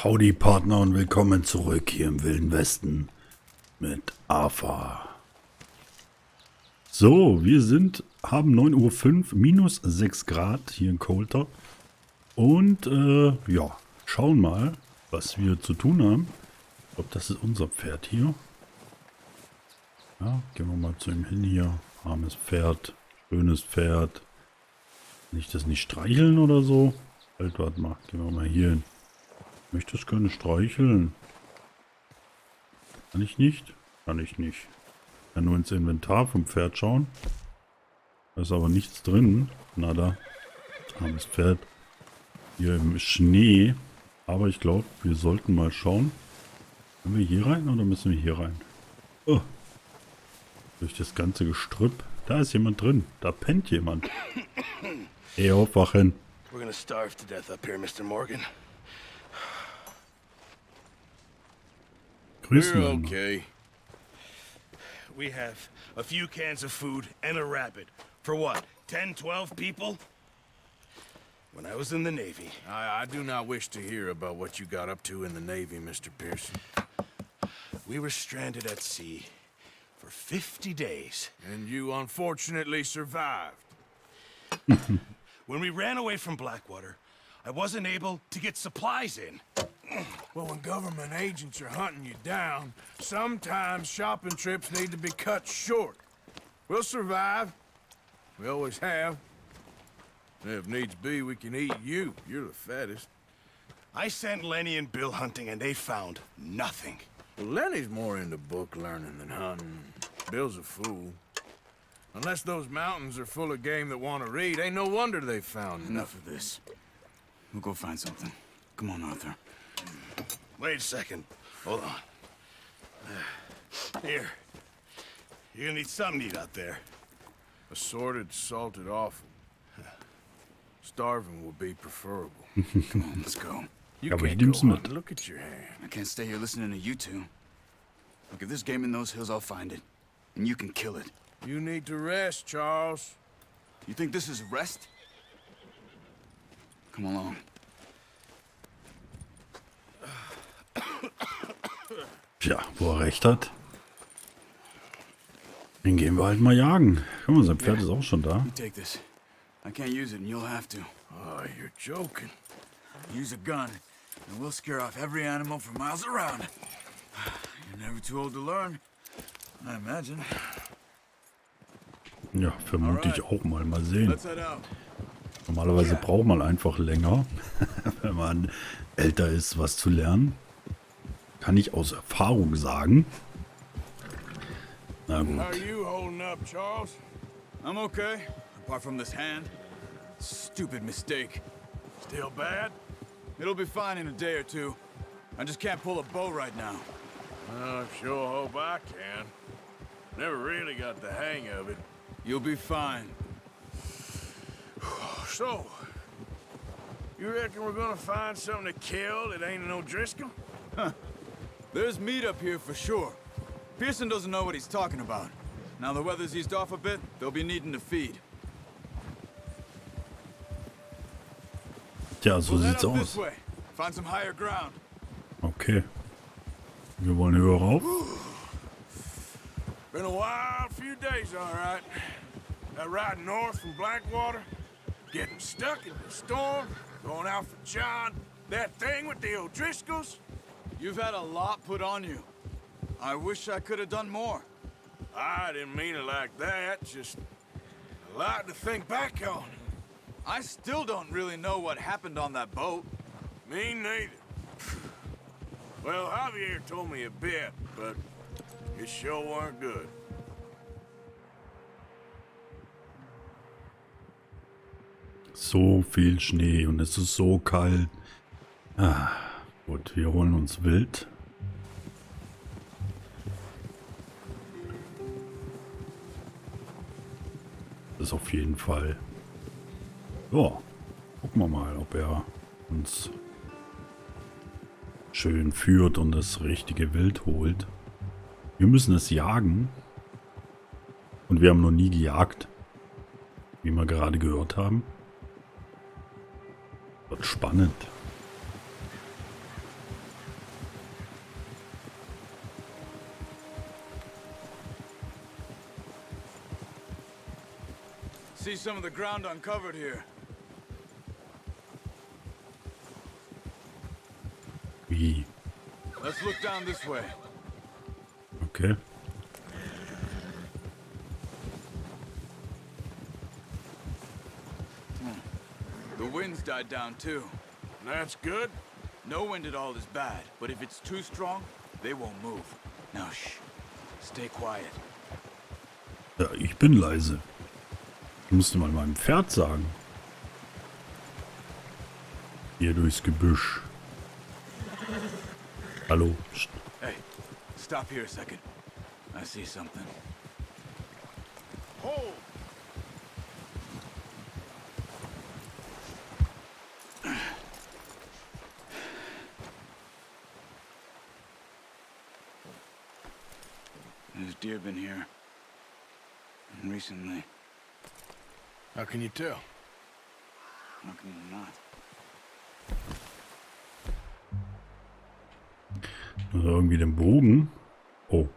Howdy Partner und willkommen zurück hier im Wilden Westen mit AFA. So, wir haben 9:05 Uhr, minus 6 Grad hier in Coulter. Und ja, schauen mal, was wir zu tun haben. Ich glaube, das ist unser Pferd hier. Ja, gehen wir mal zu ihm hin hier. Armes Pferd, schönes Pferd. Kann ich das nicht streicheln oder so? Halt, warte mal, gehen wir mal hier hin. Ich möchte es gerne streicheln. Kann ich nicht? Kann ich nicht. Ich kann nur ins Inventar vom Pferd schauen. Da ist aber nichts drin. Na da. Armes Pferd. Hier im Schnee. Aber ich glaube, wir sollten mal schauen. Können wir hier rein oder müssen wir hier rein? Oh. Durch das ganze Gestrüpp. Da ist jemand drin. Da pennt jemand. Ey, aufwachen. We're gonna starve to death up here, Mr. Morgan. Grüßen We're okay. We have a few cans of food and a rabbit. For what, 10, 12 people? When I was in the Navy. I do not wish to hear about what you got up to in the Navy, Mr. Pearson. We were stranded at sea for 50 days. And you unfortunately survived. When we ran away from Blackwater, I wasn't able to get supplies in. Well, when government agents are hunting you down, sometimes shopping trips need to be cut short. We'll survive. We always have. And if needs be, we can eat you. You're the fattest. I sent Lenny and Bill hunting and they found nothing. Well, Lenny's more into book learning than hunting. Bill's a fool. Unless those mountains are full of game that want to read, ain't no wonder they found Enough of this. We'll go find something. Come on, Arthur. Wait a second. Hold on. Here. You're gonna need something to eat out there. Assorted, salted offal. Starving will be preferable. Come on, let's go. You Ja, aber can't die go nimmst du mit. hunting. Look at your hand. I can't stay here listening to you two. Look, if there's game in those hills, I'll find it. And you can kill it. You need to rest, Charles. You think this is rest? Come along. Tja, wo er recht hat. Dann gehen wir halt mal jagen. Guck mal, sein Pferd ist auch schon da. You take this. I can't use it, and you'll have to. Oh, you're joking. Use a gun, and we'll scare off every animal for miles around. You're never too old to learn, I imagine. Ja, vermute ich auch mal. Mal sehen. Let's head out. Normalerweise braucht man einfach länger, wenn man älter ist, was zu lernen. Kann ich aus Erfahrung sagen. Na gut. How are you holding up, Charles? I'm okay, apart from this hand. Stupid mistake. Still bad? It'll be fine in a day or two. I just can't pull a bow right now. I sure hope I can. Never really got the hang of it. You'll be fine. So, you reckon we're gonna find something to kill that ain't no Driscoll? There's meat up here for sure. Pearson doesn't know what he's talking about. Now the weather's eased off a bit, they'll be needing to feed. Tja, so We'll head sieht's up aus. this way. Find some higher ground. Okay. Wir wollen höher rauf. Been a wild few days, all right. That ride north from Blackwater, getting stuck in the storm, going out for John, that thing with the O'Driscolls. You've had a lot put on you. I wish I could have done more. I didn't mean it like that, just a lot to think back on. I still don't really know what happened on that boat. Me neither. Well, Javier told me a bit, but it sure weren't good. So viel Schnee und es ist so kalt. Ah, gut, wir holen uns Wild. Das ist auf jeden Fall. Ja, gucken wir mal, ob er uns schön führt und das richtige Wild holt. Wir müssen es jagen. Und wir haben noch nie gejagt. Wie wir gerade gehört haben. Wird spannend. see some of the ground uncovered here. Wie? Let's look down this way. Okay. The wind's died down too. That's good. No wind at all is bad, but if it's too strong, they won't move. Now shh. Stay quiet. Ja, ich bin leise. Ich musste mal meinem Pferd sagen. Hier durchs Gebüsch. Hallo. Psst. Hey, stop here a second. I see something. Hold. There's deer been here. Recently. How can you tell? How can you not? Also irgendwie den Bogen. Oh.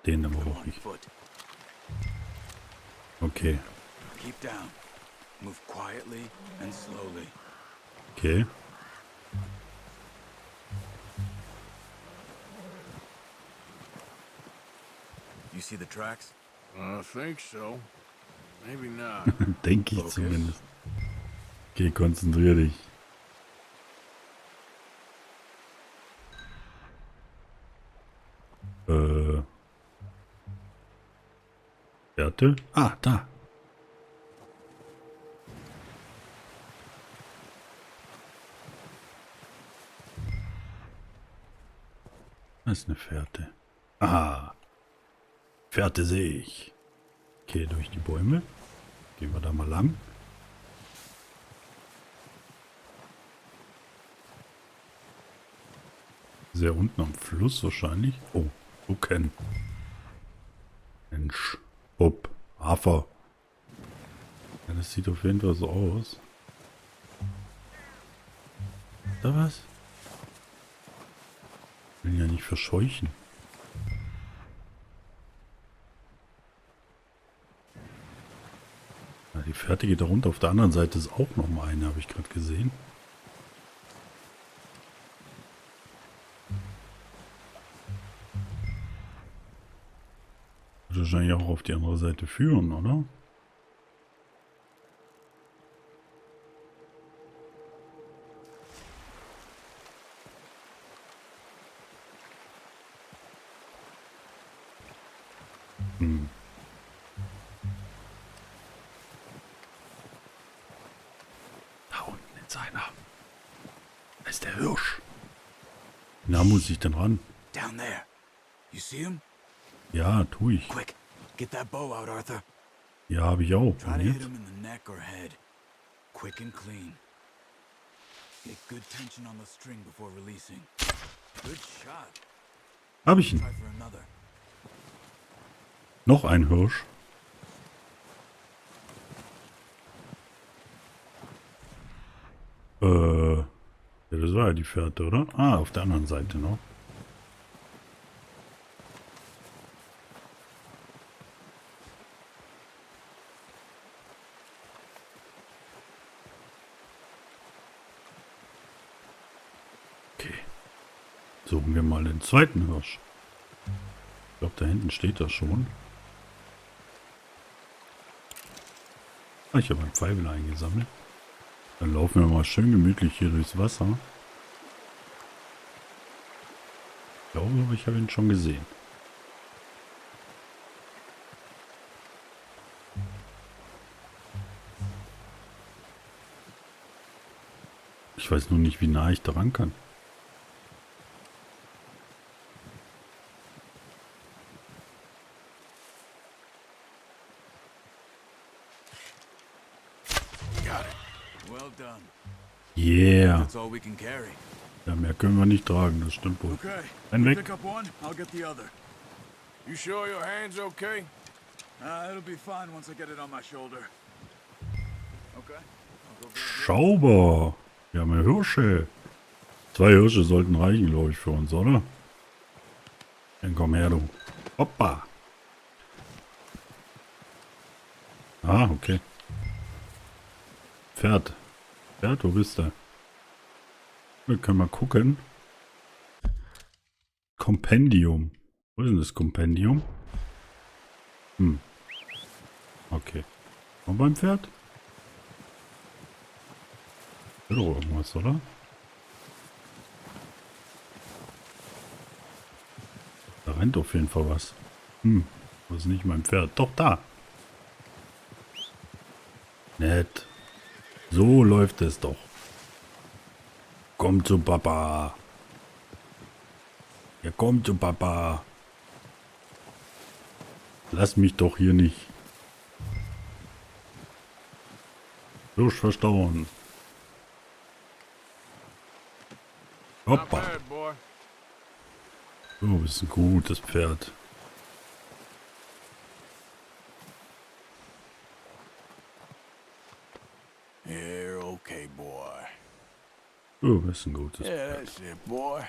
Den aber auch nicht. Okay. Keep down. Move quietly and slowly. Okay. You see the tracks? I think so. Maybe not. Denke ich zumindest. Okay, konzentrier dich. Werte? Ah, da. Das ist eine Fährte. Ah. Fährte sehe ich. Okay, durch die Bäume. Gehen wir da mal lang. Sehr unten am Fluss wahrscheinlich. Oh, gucken. Mensch. Bob. Hafer. Ja, das sieht auf jeden Fall so aus. Da was? Ich will ja nicht verscheuchen. Ja, die Fährte geht da runter. Auf der anderen Seite ist auch noch mal eine, habe ich gerade gesehen. Wird wahrscheinlich auch auf die andere Seite führen, oder? Hm. Da unten ist einer. Da ist der Hirsch. Na, muss ich denn ran? Down there. You see him? Ja, tue ich. Quick, get that bow out, Arthur. Ja, habe ich auch. Try Und to hit jetzt? him in the neck or head. Quick and clean. Get good tension on the string before releasing. Good shot. Habe ich ihn. Try for another. Noch ein Hirsch. Ja, das war ja die Fährte, oder? Ah, auf der anderen Seite noch. Okay. Suchen wir mal den zweiten Hirsch. Ich glaube, da hinten steht er schon. Ah, ich habe ein Pfeil eingesammelt. Dann laufen wir mal schön gemütlich hier durchs Wasser. Ich glaube aber, ich habe ihn schon gesehen. Ich weiß nur nicht, wie nah ich daran kann. Got it. Well done. Yeah. That's all we can carry. Ja, mehr können wir nicht tragen, das stimmt wohl. Okay. Ein weg. Pick up one, I'll get the other. You sure your hand's okay? It'll be fine once I get it on my shoulder. Okay. I'll go get it. Schauber. Wir haben ja Hirsche. 2 Hirsche sollten reichen, glaube ich, für uns, oder? Dann komm her, du. Hoppa. Ah, okay. Pferd. Pferd, wo bist du? Wir können mal gucken. Kompendium. Wo ist denn das Kompendium? Okay. Und beim Pferd? Ist doch irgendwas, oder? Da rennt auf jeden Fall was. Wo ist nicht mein Pferd? Doch, da. Nett. So läuft es doch. Komm zu Papa. Ja, komm zu Papa. Lass mich doch hier nicht. Durchverstauen. Not Hoppa. bad, boy. Du bist ein gutes Pferd. You're okay, boy. Du bist ein gutes Yeah, Pferd. that's it, boy.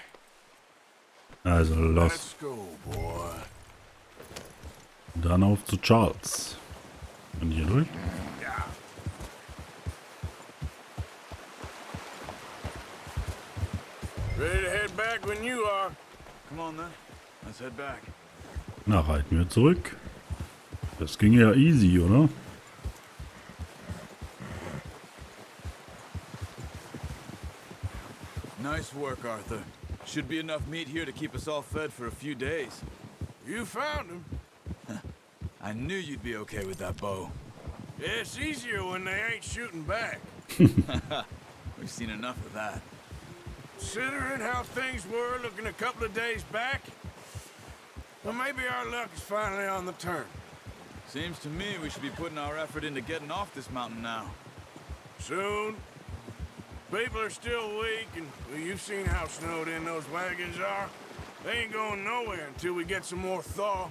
Also los. Let's go, boy. Dann auf zu Charles. Und hier durch? Yeah. Ready to head back when you are. Come on then. Let's head back. Na, reiten wir zurück. Das ging ja easy, oder? Nice work, Arthur. Should be enough meat here to keep us all fed for a few days. You found him. I knew you'd be okay with that bow. Yeah, it's easier when they ain't shooting back. We've seen enough of that. Considering how things were looking a couple of days back, well, maybe our luck is finally on the turn. Seems to me we should be putting our effort into getting off this mountain now. Soon. People are still weak, and well, you've seen how snowed in those wagons are. They ain't going nowhere until we get some more thaw.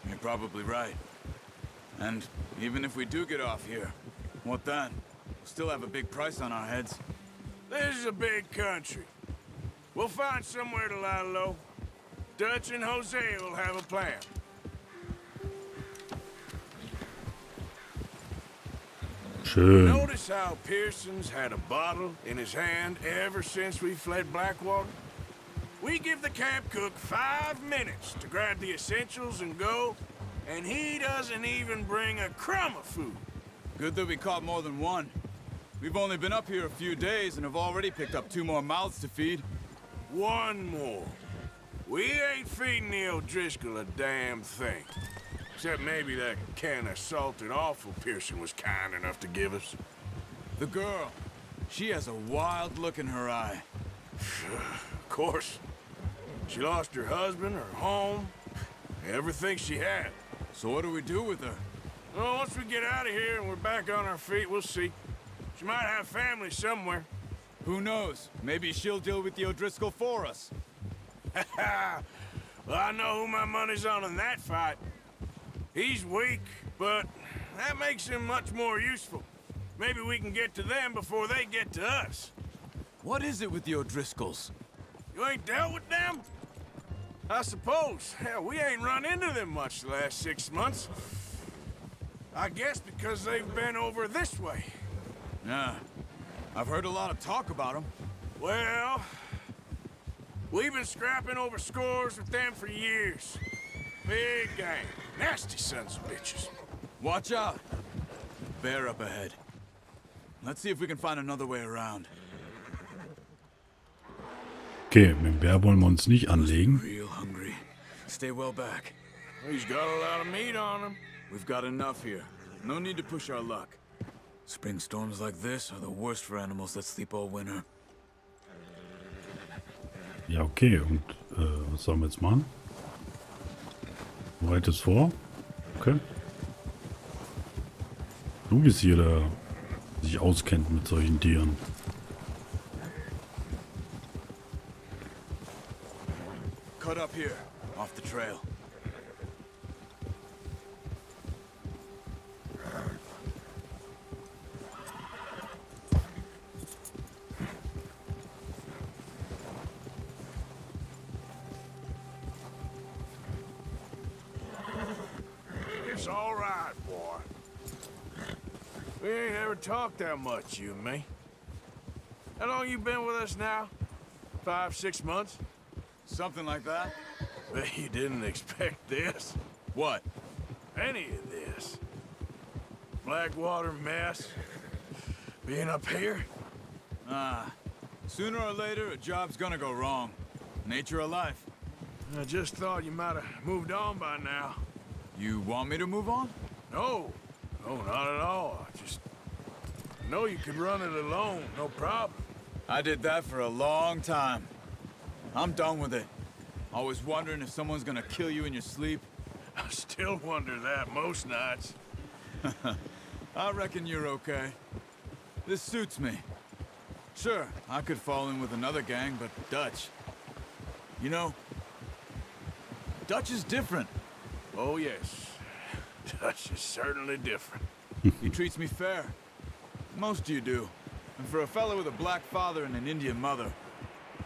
You're probably right. And even if we do get off here, what then? We'll still have a big price on our heads. This is a big country. We'll find somewhere to lie low. Dutch and Jose will have a plan. Schön. Notice how Pearson's had a bottle in his hand ever since we fled Blackwater? We give the camp cook 5 minutes to grab the essentials and go, and he doesn't even bring a crumb of food. Good that we caught more than one. We've only been up here a few days and have already picked up 2 more mouths to feed. One more. We ain't feeding the O'Driscoll a damn thing. Except maybe that can of salted offal Pearson was kind enough to give us. The girl, she has a wild look in her eye. Of course. She lost her husband, her home, everything she had. So what do we do with her? Well, once we get out of here and we're back on our feet, we'll see. She might have family somewhere. Who knows? Maybe she'll deal with the O'Driscoll for us. Well, I know who my money's on in that fight. He's weak, but that makes him much more useful. Maybe we can get to them before they get to us. What is it with the O'Driscolls? You ain't dealt with them? I suppose. Hell, we ain't run into them much the last 6 months. I guess because they've been over this way. Yeah, I've heard a lot of talk about them. Well, we've been scrapping over scores with them for years. Big gang. Nasty sons of bitches. Watch out! Bear up ahead. Let's see if we can find another way around. Okay, mit dem Bär wollen wir uns nicht anlegen. Real hungry. Stay well back. He's got a lot of meat on him. We've got enough here. No need to push our luck. Spring storms like this are the worst for animals that sleep all winter. Ja, okay. Und was sollen wir jetzt machen? Bereit es vor? Okay. Du bist hier, der sich auskennt mit solchen Tieren. Cut up here, off the trail. It's all right, boy. We ain't ever talked that much, you and me. How long you been with us now? 5, 6 months? Something like that? Bet you didn't expect this. What? Any of this. Blackwater mess. Being up here? Sooner or later, a job's gonna go wrong. Nature of life. I just thought you might have moved on by now. You want me to move on? No. No, not at all. I just know you could run it alone, no problem. I did that for a long time. I'm done with it. Always wondering if someone's gonna kill you in your sleep. I still wonder that most nights. I reckon you're okay. This suits me. Sure, I could fall in with another gang, but Dutch... You know, Dutch is different. Oh, yes. Dutch is certainly different. He treats me fair. Most of you do. And for a fellow with a black father and an Indian mother,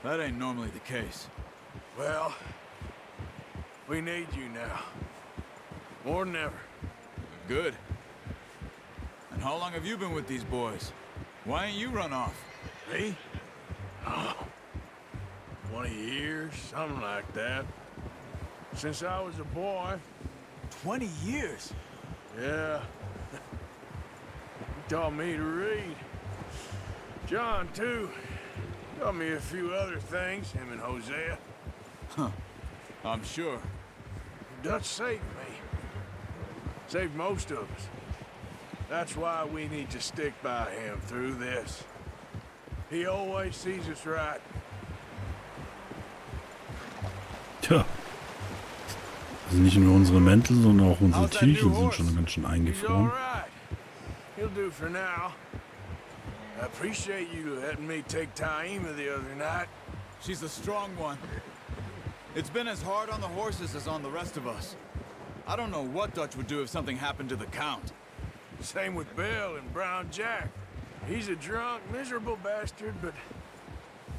that ain't normally the case. Well, we need you now. More than ever. Good. And how long have you been with these boys? Why ain't you run off? Me? Oh, 20 years, something like that. Since I was a boy. 20 years? Yeah. He taught me to read. John, too. Taught me a few other things, him and Hosea. Huh. I'm sure. Dutch saved me. Saved most of us. That's why we need to stick by him through this. He always sees us right. Tja. Also nicht nur unsere Mäntel, sondern auch unsere Tierchen sind schon ganz schön He's all eingefroren. right. He'll do for now. I appreciate you letting me take Taima the other night. She's a strong one. It's been as hard on the horses as on the rest of us. I don't know what Dutch would do if something happened to the Count. Same with Bill and Brown Jack. He's a drunk, miserable bastard, but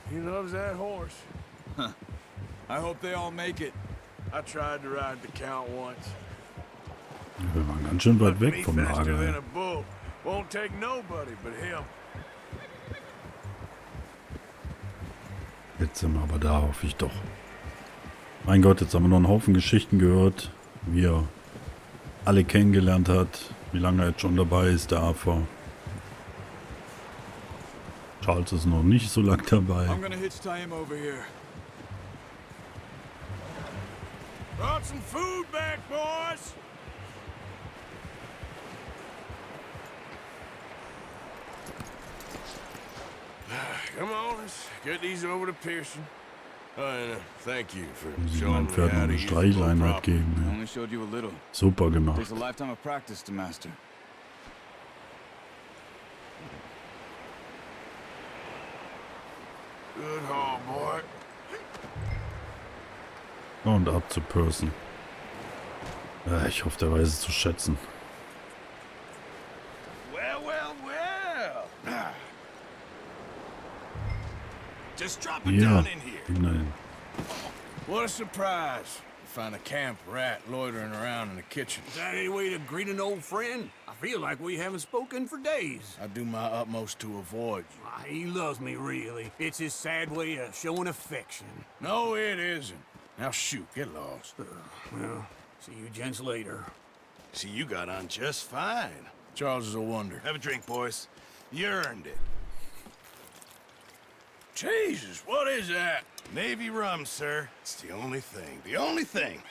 he loves that horse. Huh. I hope they all make it. I tried to ride the Count once. Wir waren ganz schön weit weg Me vom faster Lager. than Ey. a bull. Won't take nobody but him. Jetzt sind wir aber da, hoffe ich doch. Mein Gott, jetzt haben wir noch einen Haufen Geschichten gehört, wie er alle kennengelernt hat, wie lange er jetzt schon dabei ist, der Arthur. Charles ist noch nicht so lang dabei. I'm gonna hitch Taima over here. Brought some food back, boys! Come on, let's get these over to Pearson. And thank you for Sie showing mein me Pferd noch how to eine use the bow Streichleinheit properly. geben. I Ja. only showed you a little. Super gemacht. Takes a lifetime of practice to master. Good haul, boy. Und ab zu Person. Ich hoffe, der weiß es zu schätzen. Well, well, well. Just drop it Ja, down in here. nein. What a surprise. Find a camp rat loitering around in the kitchen. Is that any way to greet an old friend? I feel like we haven't spoken for days. I do my utmost to avoid you. He loves me, really. It's his sad way of showing affection. No, it isn't. Now shoot, get lost. Well, see you gents later. See, you got on just fine. Charles is a wonder. Have a drink, boys. You earned it. Jesus, what is that? Navy rum, sir. It's the only thing. The only thing.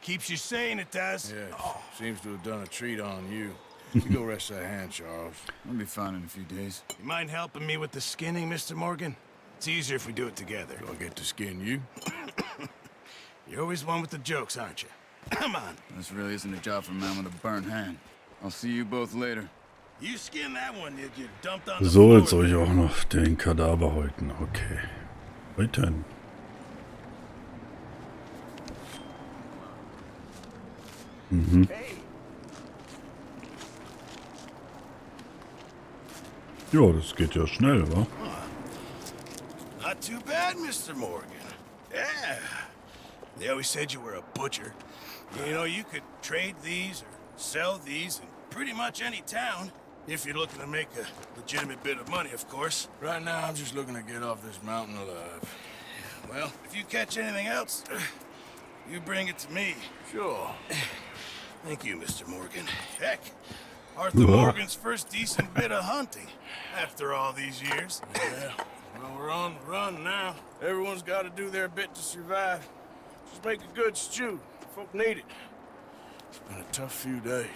Keeps you sane, it does. Yes, seems to have done a treat on you. You go rest that hand, Charles. I'll be fine in a few days. You mind helping me with the skinning, Mr. Morgan? It's easier if we do it together. Do I get to skin you? You're always one with the jokes, aren't you? Come on. This really isn't a job for a man with a burnt hand. I'll see you both later. You skin that one that you dumped on the So, floor. jetzt soll ich auch noch den Kadaver häuten. Okay. Häuten. Mhm. Ja, das geht ja schnell, wa? Not too bad, Mr. Morgan. Yeah. They always said you were a butcher. You know, you could trade these or sell these in pretty much any town. If you're looking to make a legitimate bit of money, of course. Right now, I'm just looking to get off this mountain alive. Well, if you catch anything else, you bring it to me. Sure. Thank you, Mr. Morgan. Heck, Arthur Morgan's first decent bit of hunting after all these years. Yeah. Well, we're on the run now. Everyone's got to do their bit to survive. Just make a good stew. Folk need it. It's been a tough few days.